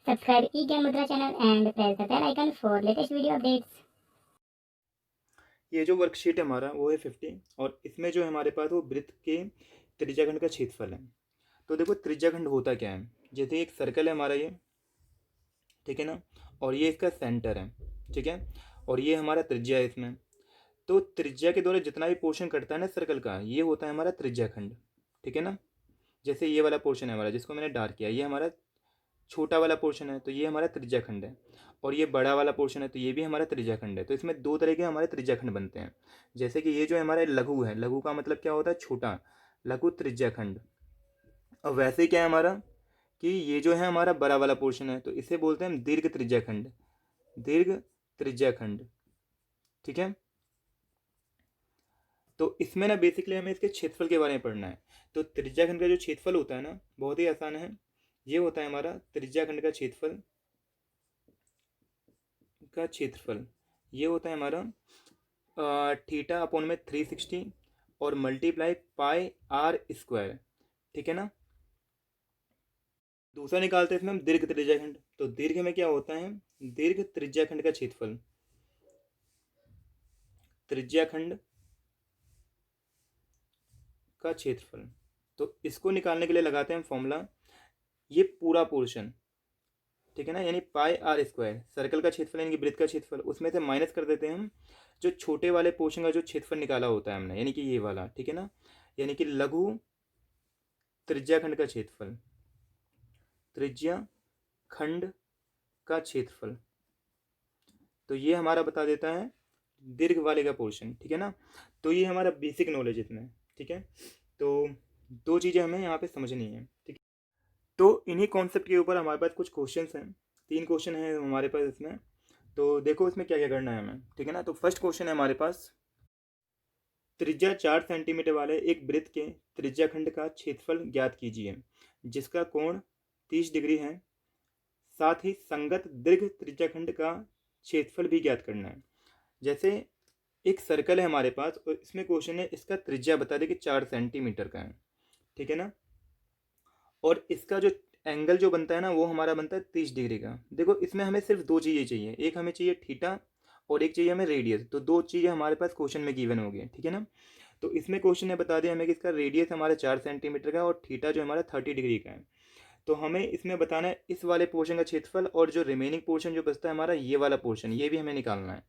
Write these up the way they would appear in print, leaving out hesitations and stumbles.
Subscribe eGyan Mudra channel and press the bell icon for latest video updates. ये जो worksheet है हमारा वो है 50 और इसमें जो है हमारे पास वो वृत्त के त्रिज्याखंड का क्षेत्रफल है। तो देखो त्रिज्याखंड होता क्या है, जैसे एक सर्कल है हमारा ये, ठीक है ना, और ये इसका सेंटर है, ठीक है, और ये हमारा त्रिज्या है इसमें। तो त्रिज्या के द्वारा जितना भी पोर्शन कटता है ना सर्कल का, ये होता है हमारा त्रिज्याखंड, ठीक है ना। जैसे ये वाला पोर्शन है हमारा जिसको मैंने डार्क किया, ये हमारा छोटा वाला पोर्शन है तो ये हमारा त्रिज्याखंड है, और ये बड़ा वाला पोर्शन है तो ये भी हमारा त्रिज्याखंड है। तो इसमें दो तरह के हमारे त्रिज्याखंड बनते हैं। जैसे कि ये जो हमारा लघु है, लघु का मतलब क्या होता है, छोटा, लघु त्रिज्याखंड। और वैसे ही क्या है हमारा कि ये जो है हमारा बड़ा वाला पोर्शन है तो इसे बोलते हैं हम दीर्घ त्रिज्याखंड, दीर्घ त्रिज्याखंड, ठीक है। तो इसमें ना बेसिकली हमें इसके क्षेत्रफल के बारे में पढ़ना है। तो त्रिज्याखंड का जो क्षेत्रफल होता है ना बहुत ही आसान है, ये होता है हमारा त्रिज्याखंड का क्षेत्रफल, ये होता है हमारा थीटा अपॉन में 360 और मल्टीप्लाई पाई आर स्क्वायर, ठीक है ना। दूसरा निकालते हैं इसमें हम दीर्घ त्रिज्याखंड। तो दीर्घ में क्या होता है, दीर्घ त्रिज्याखंड का क्षेत्रफल, त्रिज्याखंड का क्षेत्रफल। तो इसको निकालने के लिए लगाते हैं हम फॉर्मूला, ये पूरा पोर्शन, ठीक है ना, यानी पाई आर स्क्वायर, सर्कल का क्षेत्रफल यानी कि वृत्त का क्षेत्रफल, उसमें से माइनस कर देते हैं हम जो छोटे वाले पोर्शन का जो क्षेत्रफल निकाला होता है हमने, यानी कि ये वाला, ठीक है ना, यानी कि लघु त्रिज्याखंड का क्षेत्रफल, त्रिज्या खंड का क्षेत्रफल। तो ये हमारा बता देता है दीर्घ वाले का पोर्शन, ठीक है ना। तो ये हमारा बेसिक नॉलेज इसमें, ठीक है। तो दो चीज़ें हमें यहाँ पे समझनी है, ठीक है। तो इन्हीं कॉन्सेप्ट के ऊपर हमारे पास कुछ क्वेश्चंस हैं, 3 क्वेश्चन हैं हमारे पास इसमें। तो देखो इसमें क्या क्या करना है हमें, ठीक है ना। तो फर्स्ट क्वेश्चन है हमारे पास, त्रिज्या 4 सेंटीमीटर वाले एक वृत्त के त्रिज्याखंड का क्षेत्रफल ज्ञात कीजिए जिसका कोण 30 डिग्री है, साथ ही संगत दीर्घ त्रिज्याखंड का क्षेत्रफल भी ज्ञात करना है। जैसे एक सर्कल है हमारे पास और इसमें क्वेश्चन है इसका त्रिज्या बता दे कि 4 सेंटीमीटर का है, ठीक है ना, और इसका जो एंगल जो बनता है ना वो हमारा बनता है 30 डिग्री का। देखो इसमें हमें सिर्फ दो चीज़ें चाहिए, एक हमें चाहिए थीटा और एक चाहिए हमें रेडियस। तो दो चीज़ें हमारे पास क्वेश्चन में गिवन हो गई, ठीक है ना। तो इसमें क्वेश्चन ने बता दिया हमें कि इसका रेडियस हमारा 4 सेंटीमीटर का और थीटा जो हमारा 30 डिग्री का है। तो हमें इसमें बताना है इस वाले पोर्शन का क्षेत्रफल, और जो रिमेनिंग पोर्शन जो बचता है हमारा ये वाला पोर्शन, ये भी हमें निकालना है,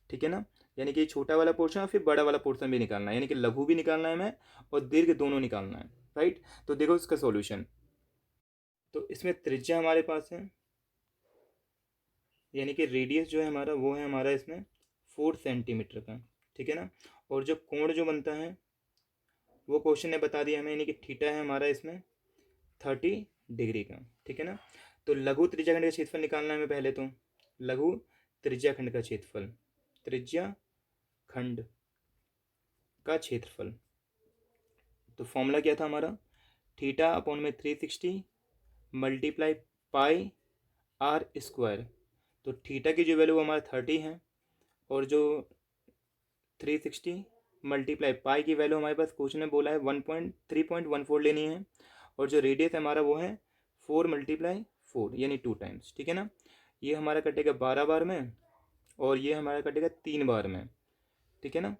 ठीक है ना। यानी कि छोटा वाला पोर्शन और फिर बड़ा वाला पोर्शन भी निकालना है, यानी कि लघु भी निकालना है हमें और दीर्घ दोनों निकालना है, राइट। तो देखो इसका सॉल्यूशन। तो इसमें त्रिज्या हमारे पास है, यानी कि रेडियस जो है हमारा वो है हमारा इसमें 4 सेंटीमीटर का, ठीक है ना। और जो कोण जो बनता है वो क्वेश्चन ने बता दिया हमें, यानी कि थीटा है हमारा इसमें 30 डिग्री का, ठीक है ना। तो लघु त्रिज्याखंड का क्षेत्रफल निकालना है हमें पहले। तो लघु त्रिज्याखंड का क्षेत्रफल, त्रिज्या खंड का क्षेत्रफल। तो फॉर्मूला क्या था हमारा, थीटा अपॉन में 360 मल्टीप्लाई पाई आर स्क्वायर। तो थीटा की जो वैल्यू हमारा 30 है और जो 360 मल्टीप्लाई पाई की वैल्यू हमारे पास क्वेश्चन में बोला है 3.14 लेनी है, और जो रेडियस हमारा वो है 4 × 4 यानी 2 टाइम्स, ठीक है ना। ये हमारा कटेगा 12 बार में और ये हमारा कटेगा 3 बार में, ठीक है ना।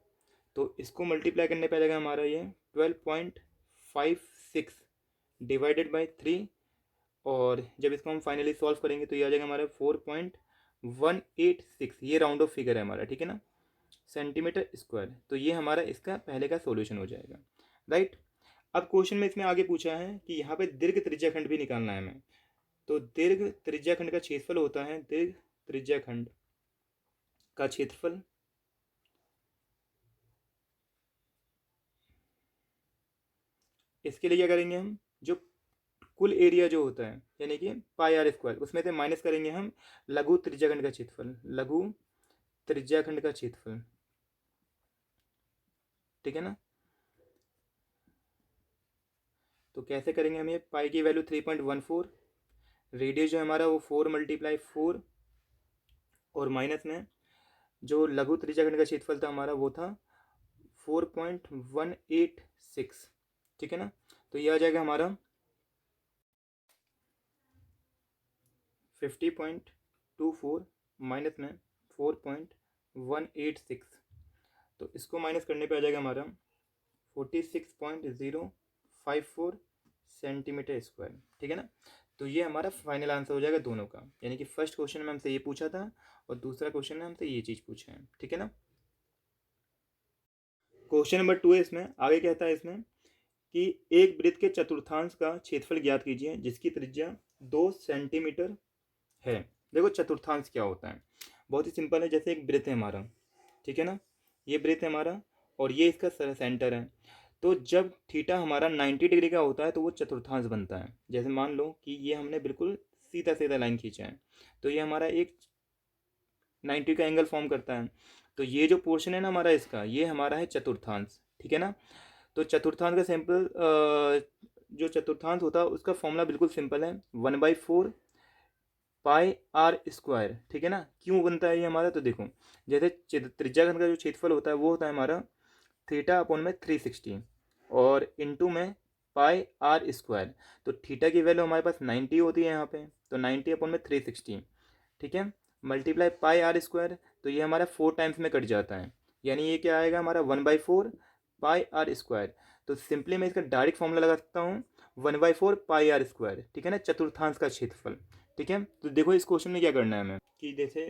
तो इसको मल्टीप्लाई करने पे आ जाएगा हमारा ये 12.56 डिवाइडेड बाई 3, और जब इसको हम फाइनली सॉल्व करेंगे तो ये आ जाएगा हमारा 4.186, ये राउंड ऑफ फिगर है हमारा, ठीक है ना, सेंटीमीटर स्क्वायर। तो ये हमारा इसका पहले का सॉल्यूशन हो जाएगा, राइट। अब क्वेश्चन में इसमें आगे पूछा है कि यहाँ पे दीर्घ त्रिज्याखंड भी निकालना है हमें। तो दीर्घ त्रिज्याखंड का क्षेत्रफल होता है, दीर्घ त्रिज्याखंड का क्षेत्रफल, इसके लिए क्या करेंगे हम, जो कुल एरिया जो होता है यानी कि पाई आर स्क्वायर, उसमें से माइनस करेंगे हम लघु त्रिज्याखंड का क्षेत्रफल, लघु त्रिज्याखंड का क्षेत्रफल, ठीक है ना। तो कैसे करेंगे हम, ये पाई की वैल्यू 3.14, रेडियस जो हमारा वो 4 × 4 और माइनस में जो लघु त्रिज्याखंड का क्षेत्रफल था हमारा वो था 4.186, ठीक है ना। तो ये आ जाएगा हमारा 50.24 माइनस में 4.186, तो इसको माइनस करने पे आ जाएगा हमारा 46.054 सेंटीमीटर स्क्वायर। ठीक है ना, तो ये हमारा फाइनल आंसर हो जाएगा दोनों का, यानी कि फर्स्ट क्वेश्चन में हमसे ये पूछा था और दूसरा क्वेश्चन में हमसे ये चीज़ पूछा है। ठीक है ना। क्वेश्चन नंबर 2 है, इसमें आगे कहता है इसमें कि एक वृत्त के चतुर्थांश का क्षेत्रफल ज्ञात कीजिए जिसकी त्रिज्या 2 सेंटीमीटर है। देखो चतुर्थांश क्या होता है, बहुत ही सिंपल है। जैसे एक वृत्त है हमारा, ठीक है ना, ये वृत्त है हमारा और ये इसका सेंटर है। तो जब थीटा हमारा 90 डिग्री का होता है तो वो चतुर्थांश बनता है। जैसे मान लो कि ये हमने बिल्कुल सीधा सीधा लाइन खींचा है, तो ये हमारा एक 90 का एंगल फॉर्म करता है। तो ये जो पोर्शन है ना हमारा इसका, ये हमारा है चतुर्थांश। ठीक है ना, तो चतुर्थांश का सिंपल जो चतुर्थांश होता है उसका फॉर्मूला बिल्कुल सिंपल है, 1/4 पाई आर स्क्वायर। ठीक है ना, क्यों बनता है ये हमारा, तो देखो जैसे त्रिज्याखंड का जो क्षेत्रफल होता है वो होता है हमारा थीटा अपॉन में 360 और इनटू में पाई आर स्क्वायर। तो थीटा की वैल्यू हमारे पास 90 होती है यहाँ पे, तो 90 अपॉन में 360, ठीक है, मल्टीप्लाई पाई आर स्क्वायर, तो ये हमारा 4 टाइम्स में कट जाता है, यानी ये क्या आएगा हमारा 1/4 पाई आर स्क्वायर। तो सिंपली मैं इसका डायरेक्ट फॉर्मूला लगा सकता हूँ 1/4 पाई आर स्क्वायर। ठीक है ना, चतुर्थांश का क्षेत्रफल। ठीक है, तो देखो इस क्वेश्चन में क्या करना है हमें कि जैसे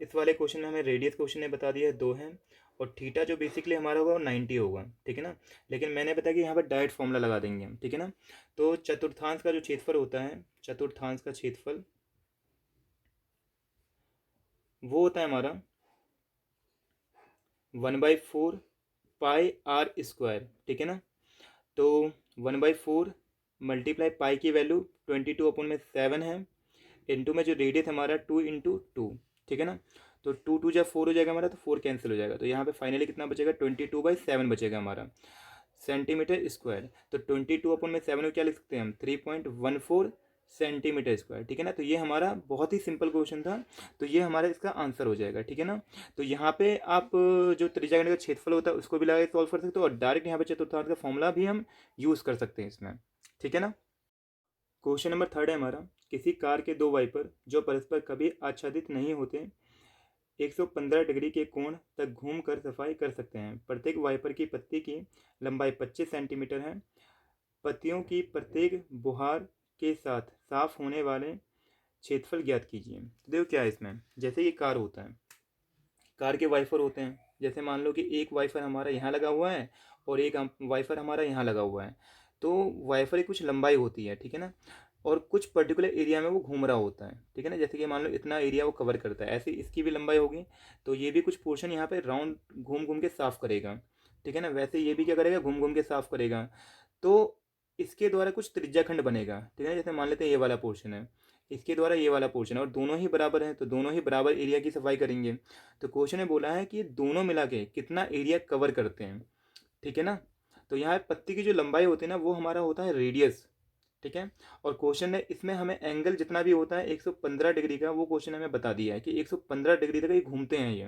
इस वाले क्वेश्चन में हमें रेडियस क्वेश्चन ने बता दिया है 2 है और थीटा जो बेसिकली हमारा होगा वो 90 होगा। ठीक है ना, लेकिन मैंने बताया कि यहाँ पर डायरेक्ट फॉर्मूला लगा देंगे हम। ठीक है ना, तो चतुर्थांश का जो क्षेत्रफल होता है, चतुर्थांश का क्षेत्रफल वो होता है हमारा 1/4 पाई आर स्क्वायर। ठीक है ना, तो 1/4 मल्टीप्लाई पाई की वैल्यू 22 अपॉन में 7 है, इंटू में जो रेडियस हमारा 2 इंटू 2। ठीक है ना, तो 2 2 जब 4 हो जाएगा हमारा, तो 4 कैंसिल हो जाएगा, तो यहाँ पे फाइनली कितना बचेगा 22/7 बचेगा हमारा सेंटीमीटर स्क्वायर। तो 22 अपॉन में 7 को क्या लिख सकते हैं हम 3.14 सेंटीमीटर स्क्वायर। ठीक है ना, तो ये हमारा बहुत ही सिंपल क्वेश्चन था, तो ये हमारा इसका आंसर हो जाएगा। ठीक है ना, तो यहाँ पे आप जो त्रिज्याखंड का क्षेत्रफल होता है उसको भी लगा सॉल्व कर सकते हो और डायरेक्ट यहाँ पे चतुर्थांश का फॉर्मूला भी हम यूज़ कर सकते हैं इसमें। ठीक है ना, क्वेश्चन नंबर 3 है हमारा, किसी कार के दो वाइपर जो परस्पर कभी आच्छादित नहीं होते 115 डिग्री के कोण तक घूमकर सफाई कर सकते हैं। प्रत्येक वाइपर की पत्ती की लंबाई 25 सेंटीमीटर है। पत्तियों की प्रत्येक बुहार के साथ साफ होने वाले क्षेत्रफल ज्ञात कीजिए। तो देखो क्या है इसमें, जैसे ये कार होता है, कार के वाइफर होते हैं। जैसे मान लो कि एक वाइफर हमारा यहाँ लगा हुआ है और एक वाइफर हमारा यहाँ लगा हुआ है, तो वाइफर की कुछ लंबाई होती है। ठीक है ना, और कुछ पर्टिकुलर एरिया में वो घूम रहा होता है। ठीक है ना, जैसे कि मान लो इतना एरिया वो कवर करता है, ऐसे इसकी भी लंबाई होगी, तो ये भी कुछ पोर्शन यहाँ पे राउंड घूम घूम के साफ करेगा। ठीक है ना, वैसे ये भी क्या करेगा, घूम घूम के साफ करेगा। तो इसके द्वारा कुछ त्रिज्याखंड बनेगा। ठीक है ना, जैसे मान लेते हैं ये वाला पोर्शन है, इसके द्वारा ये वाला पोर्शन है और दोनों ही बराबर हैं, तो दोनों ही बराबर एरिया की सफाई करेंगे। तो क्वेश्चन ने बोला है कि ये दोनों मिला के कितना एरिया कवर करते हैं। ठीक है ना, तो यहाँ पत्ती की जो लंबाई होती है ना वो हमारा होता है रेडियस। ठीक है, और क्वेश्चन ने इसमें हमें एंगल जितना भी होता है 115 डिग्री का, वो क्वेश्चन हमें बता दिया है कि 115 डिग्री तक ये घूमते हैं ये,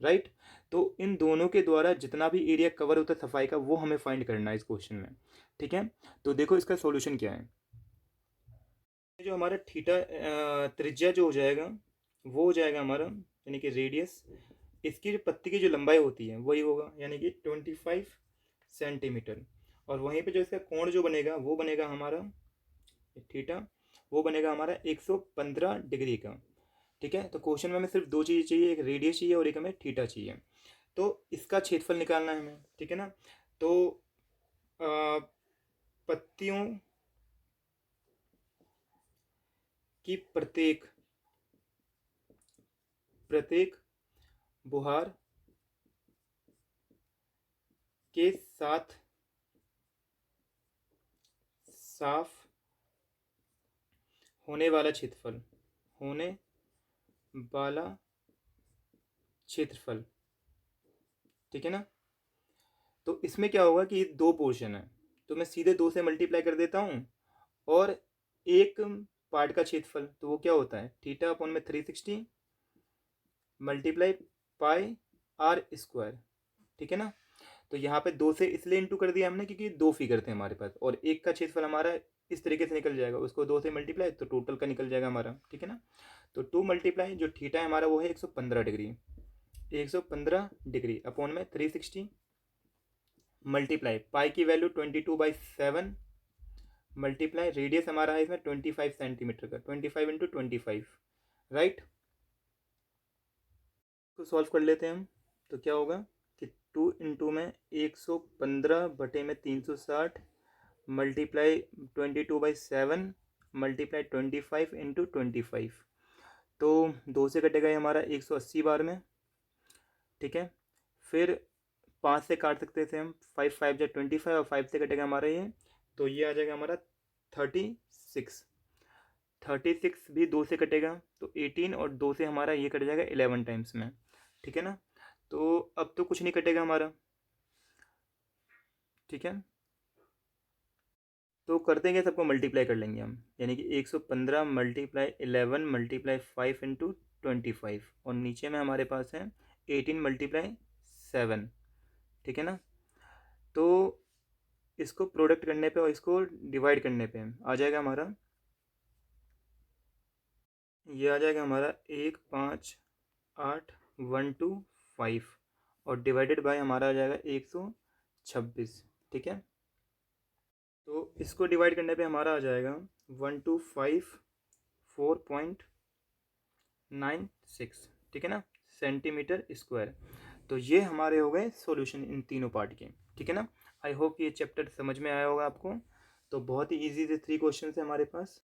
राइट। तो इन दोनों के द्वारा जितना भी एरिया कवर होता है सफाई का वो हमें फाइंड करना है इस क्वेश्चन में। ठीक है, तो देखो इसका सॉल्यूशन क्या है। जो हमारा थीटा त्रिज्या जो हो जाएगा वो हो जाएगा हमारा, यानी कि रेडियस, इसकी जो पत्ती की जो लंबाई होती है वही होगा, यानी कि 25 सेंटीमीटर। और वहीं पे जो इसका कोण जो बनेगा वो बनेगा हमारा थीटा, वो बनेगा हमारा 115 डिग्री का। ठीक है, तो क्वेश्चन में हमें सिर्फ दो चीज़ें चाहिए, एक रेडियस चाहिए और एक हमें थीटा चाहिए। तो इसका क्षेत्रफल निकालना है हमें। ठीक है ना, तो पत्तियों की प्रत्येक प्रत्येक बुहार के साथ साफ होने वाला क्षेत्रफल, होने वाला क्षेत्रफल। ठीक है ना, तो इसमें क्या होगा कि दो पोर्शन है, तो मैं सीधे 2 से मल्टीप्लाई कर देता हूँ और एक पार्ट का क्षेत्रफल, तो वो क्या होता है थीटा अपॉन में 360 मल्टीप्लाई पाई आर स्क्वायर। ठीक है ना, तो यहाँ पे 2 से इसलिए इंटू कर दिया हमने क्योंकि 2 फिगर थे हमारे पास और एक का क्षेत्रफल हमारा इस तरीके से निकल जाएगा, उसको 2 से मल्टीप्लाई तो टोटल का निकल जाएगा हमारा, ठीक है ना। तो 2 मल्टीप्लाई जो थीटा है हमारा वो है 115 डिग्री, 115 डिग्री अपॉन में 360 मल्टीप्लाई पाई की वैल्यू 22/7 मल्टीप्लाई रेडियस हमारा है इसमें 25 सेंटीमीटर का, 25 इंटू 25, राइट। तो सॉल्व कर लेते हैं हम। तो क्या होगा कि 2 इंटू में 115 बटे में 360 मल्टीप्लाई 22/7 मल्टीप्लाई 25 इंटू 25, तो 2 से कटेगा ये हमारा 180 बार में, ठीक है। फिर 5 से काट सकते थे हम, 5 5 या 25 और 5 से कटेगा हमारा ये, तो ये आ जाएगा हमारा 36, 36 भी 2 से कटेगा तो 18 और 2 से हमारा ये कट जाएगा 11 टाइम्स में, ठीक है ना। तो अब तो कुछ नहीं कटेगा हमारा, ठीक है। तो करते हैं सबको मल्टीप्लाई कर लेंगे हम, यानी कि 115 मल्टीप्लाई 11 मल्टीप्लाई 5 इंटू 25 और नीचे में हमारे पास है 18 मल्टीप्लाई 7, ठीक है ना। तो इसको प्रोडक्ट करने पे और इसको डिवाइड करने पे आ जाएगा हमारा, ये आ जाएगा हमारा 1 5 8 1 2 5 और डिवाइडेड बाय हमारा आ जाएगा 126, ठीक है। तो इसको डिवाइड करने पे हमारा आ जाएगा 1254.96, ठीक है ना, सेंटीमीटर स्क्वायर। तो ये हमारे हो गए सॉल्यूशन इन तीनों पार्ट के, ठीक है ना। आई होप ये चैप्टर समझ में आया होगा आपको। तो बहुत ही इजी थे 3 क्वेश्चन है हमारे पास।